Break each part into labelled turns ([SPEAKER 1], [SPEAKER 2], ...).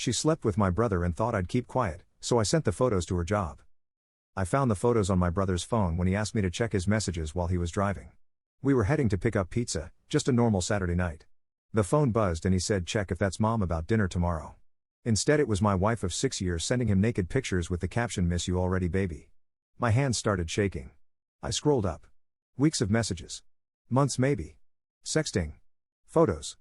[SPEAKER 1] She slept with my brother and thought I'd keep quiet, so I sent the photos to her job. I found the photos on my brother's phone when he asked me to check his messages while he was driving. We were heading to pick up pizza, just a normal Saturday night. The phone buzzed and he said, "Check if that's mom about dinner tomorrow." Instead it was my wife of 6 years sending him naked pictures with the caption, "Miss you already, baby." My hands started shaking. I scrolled up. Weeks of messages. Months maybe. Sexting. Photos.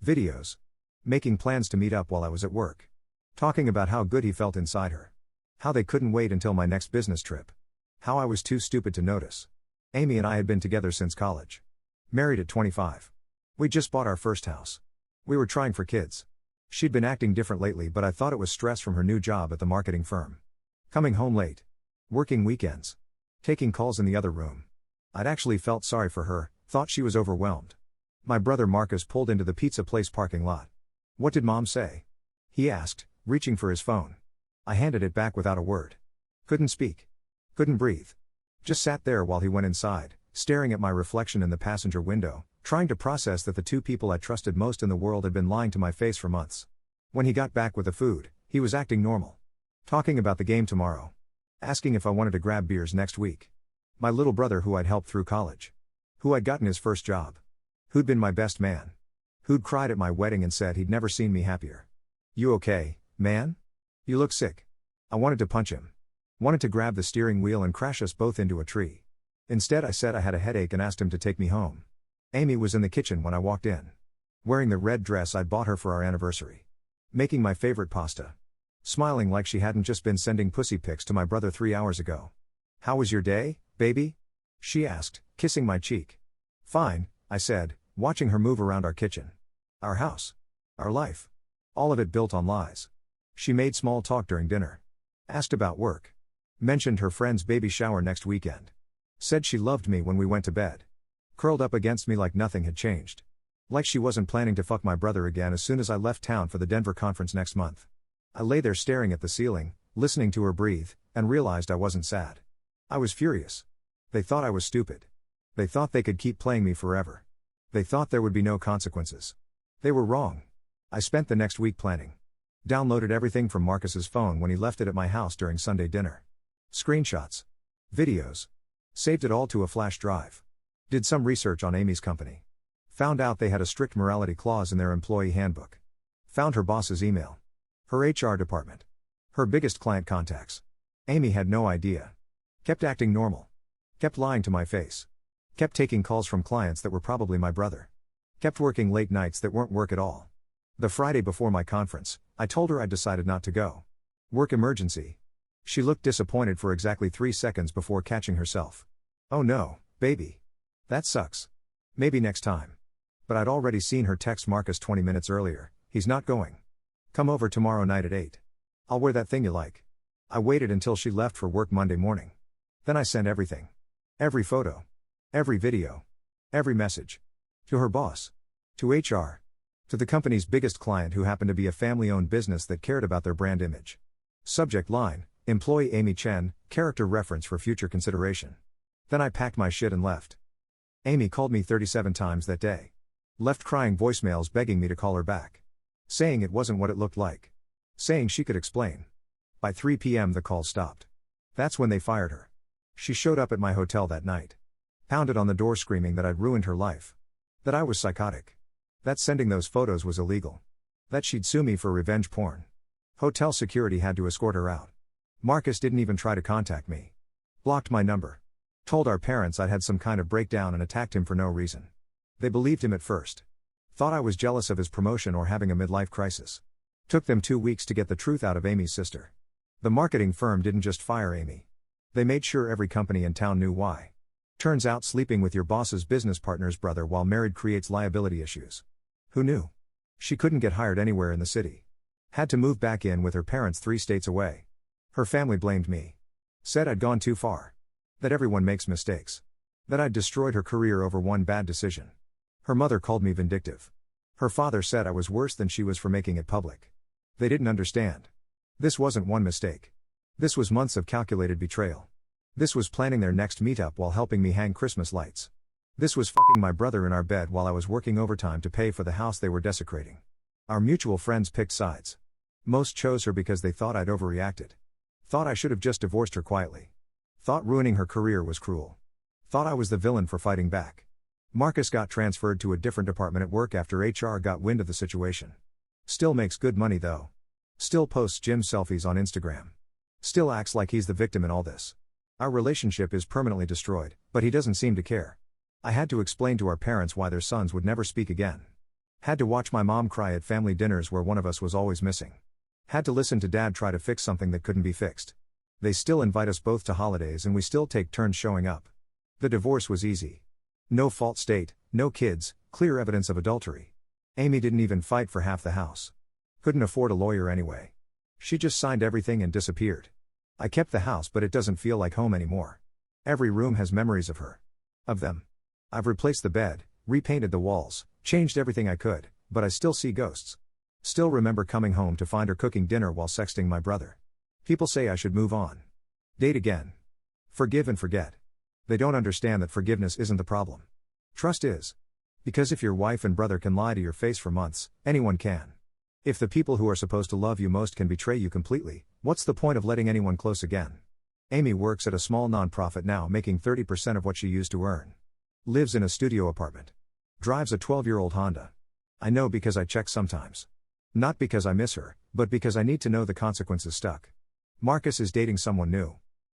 [SPEAKER 1] Videos. Making plans to meet up while I was at work. Talking about how good he felt inside her. How they couldn't wait until my next business trip. How I was too stupid to notice. Amy and I had been together since college. Married at 25. We just bought our first house. We were trying for kids. She'd been acting different lately, but I thought it was stress from her new job at the marketing firm. Coming home late. Working weekends. Taking calls in the other room. I'd actually felt sorry for her, thought she was overwhelmed. My brother Marcus pulled into the pizza place parking lot. "What did mom say?" he asked, reaching for his phone. I handed it back without a word. Couldn't speak. Couldn't breathe. Just sat there while he went inside, staring at my reflection in the passenger window, trying to process that the two people I trusted most in the world had been lying to my face for months. When he got back with the food, he was acting normal. Talking about the game tomorrow. Asking if I wanted to grab beers next week. My little brother who I'd helped through college. Who I'd gotten his first job. Who'd been my best man. Who'd cried at my wedding and said he'd never seen me happier. "You okay, man? You look sick." I wanted to punch him. Wanted to grab the steering wheel and crash us both into a tree. Instead I said I had a headache and asked him to take me home. Amy was in the kitchen when I walked in. Wearing the red dress I'd bought her for our anniversary. Making my favorite pasta. Smiling like she hadn't just been sending pussy pics to my brother 3 hours ago. "How was your day, baby?" she asked, kissing my cheek. "Fine," I said, watching her move around our kitchen. Our house. Our life. All of it built on lies. She made small talk during dinner. Asked about work. Mentioned her friend's baby shower next weekend. Said she loved me when we went to bed. Curled up against me like nothing had changed. Like she wasn't planning to fuck my brother again as soon as I left town for the Denver conference next month. I lay there staring at the ceiling, listening to her breathe, and realized I wasn't sad. I was furious. They thought I was stupid. They thought they could keep playing me forever. They thought there would be no consequences. They were wrong. I spent the next week planning. Downloaded everything from Marcus's phone when he left it at my house during Sunday dinner. Screenshots. Videos. Saved it all to a flash drive. Did some research on Amy's company. Found out they had a strict morality clause in their employee handbook. Found her boss's email. Her HR department. Her biggest client contacts. Amy had no idea. Kept acting normal. Kept lying to my face. Kept taking calls from clients that were probably my brother. Kept working late nights that weren't work at all. The Friday before my conference, I told her I'd decided not to go. Work emergency. She looked disappointed for exactly 3 seconds before catching herself. "Oh no, baby. That sucks. Maybe next time." But I'd already seen her text Marcus 20 minutes earlier, "He's not going. Come over tomorrow night at 8. I'll wear that thing you like." I waited until she left for work Monday morning. Then I sent everything. Every photo. Every video. Every message. To her boss. To HR. To the company's biggest client who happened to be a family-owned business that cared about their brand image. Subject line, Employee Amy Chen, character reference for future consideration. Then I packed my shit and left. Amy called me 37 times that day. Left crying voicemails begging me to call her back. Saying it wasn't what it looked like. Saying she could explain. By 3 p.m. the call stopped. That's when they fired her. She showed up at my hotel that night. Pounded on the door screaming that I'd ruined her life. That I was psychotic. That sending those photos was illegal. That she'd sue me for revenge porn. Hotel security had to escort her out. Marcus didn't even try to contact me. Blocked my number. Told our parents I'd had some kind of breakdown and attacked him for no reason. They believed him at first. Thought I was jealous of his promotion or having a midlife crisis. Took them 2 weeks to get the truth out of Amy's sister. The marketing firm didn't just fire Amy. They made sure every company in town knew why. Turns out sleeping with your boss's business partner's brother while married creates liability issues. Who knew? She couldn't get hired anywhere in the city. Had to move back in with her parents 3 states away. Her family blamed me. Said I'd gone too far. That everyone makes mistakes. That I'd destroyed her career over one bad decision. Her mother called me vindictive. Her father said I was worse than she was for making it public. They didn't understand. This wasn't one mistake. This was months of calculated betrayal. This was planning their next meetup while helping me hang Christmas lights. This was fucking my brother in our bed while I was working overtime to pay for the house they were desecrating. Our mutual friends picked sides. Most chose her because they thought I'd overreacted. Thought I should have just divorced her quietly. Thought ruining her career was cruel. Thought I was the villain for fighting back. Marcus got transferred to a different department at work after HR got wind of the situation. Still makes good money though. Still posts gym selfies on Instagram. Still acts like he's the victim in all this. Our relationship is permanently destroyed, but he doesn't seem to care. I had to explain to our parents why their sons would never speak again. Had to watch my mom cry at family dinners where one of us was always missing. Had to listen to dad try to fix something that couldn't be fixed. They still invite us both to holidays and we still take turns showing up. The divorce was easy. No fault state, no kids, clear evidence of adultery. Amy didn't even fight for half the house. Couldn't afford a lawyer anyway. She just signed everything and disappeared. I kept the house but it doesn't feel like home anymore. Every room has memories of her. Of them. I've replaced the bed, repainted the walls, changed everything I could, but I still see ghosts. Still remember coming home to find her cooking dinner while sexting my brother. People say I should move on. Date again. Forgive and forget. They don't understand that forgiveness isn't the problem. Trust is. Because if your wife and brother can lie to your face for months, anyone can. If the people who are supposed to love you most can betray you completely, what's the point of letting anyone close again? Amy works at a small non-profit now making 30% of what she used to earn. Lives in a studio apartment. Drives a 12-year-old Honda. I know because I check sometimes. Not because I miss her, but because I need to know the consequences stuck. Marcus is dating someone new.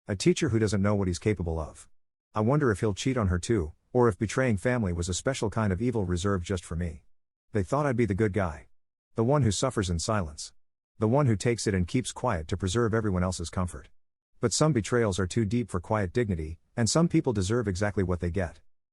[SPEAKER 1] A teacher who doesn't know what he's capable of. I wonder if he'll cheat on her too, or if betraying family was a special kind of evil reserved just for me. They thought I'd be the good guy. The one who suffers in silence. The one who takes it and keeps quiet to preserve everyone else's comfort. But some betrayals are too deep for quiet dignity, and some people deserve exactly what they get.